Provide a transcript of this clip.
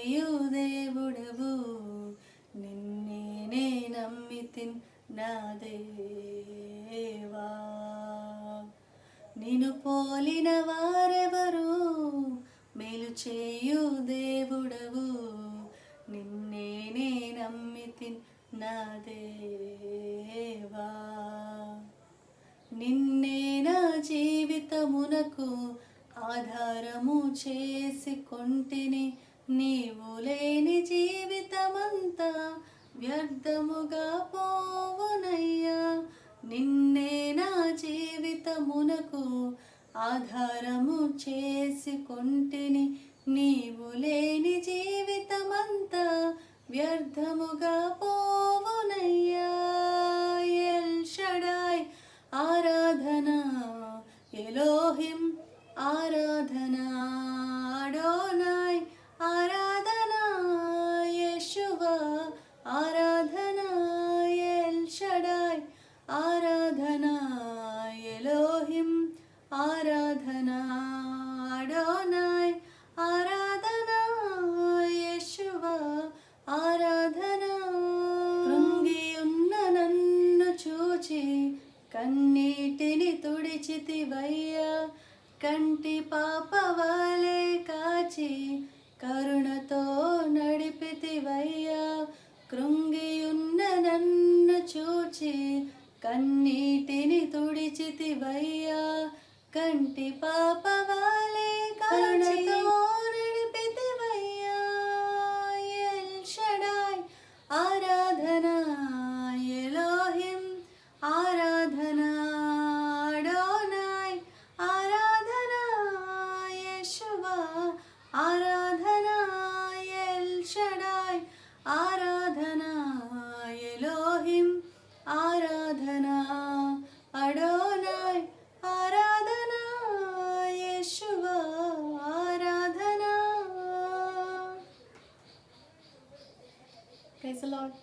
చేయు దేవుడవు నిన్నే నే నమ్మితిన్ నా దేవా. నిన్ను పోలిన వారెవరు మేలు చేయు దేవుడవు నిన్నే నే నమ్మితిన్ నా దేవా. నిన్నే నా జీవితమునకు ఆధారము చేసి కొంటిని, నీవు లేని జీవితమంతా వ్యర్థముగా పోవునయ్యా. నిన్నే నా జీవితమునకు ఆధారము చేసి కొంటిని, నీవు లేని జీవితమంతా వ్యర్థముగా పోవునయ్యా. ఎల్ షడాయ్ ఆరాధన, ఎలోహిం ఆరాధన, అడోనాయ్ ఆరాధన, యెషువా ఆరాధన, ఎల్ షడాయ్ ఆరాధన, ఎలోహిం ఆరాధన, అడోనాయ్ ఆరాధన, యెషువా ఆరాధన. కృంగి ఉన్న నన్ను చూచి కన్నీటిని తుడిచితివయ్యా. కంటి పాపవలే కాచి కరుణతో నడిపితివయ్యా. కృంగి ఉన్న నన్ను చూచి కన్నీటిని తుడిచితివయ్యా. కంటి పాపవలే కరుణతో నడిపితివయ్యా. ఎల్ షడాయ్ ఆరాధన, ఎలోహిం ఆరాధన, అడోనాయ్ ఆరాధన, యెషువా ఆరాధన, ఎల్ షడాయ్ ఆరాధన, ఎలోహిం ఆరాధన, అడోనాయ్ ఆరాధన, యెషువా ఆరాధన. Praise the lord.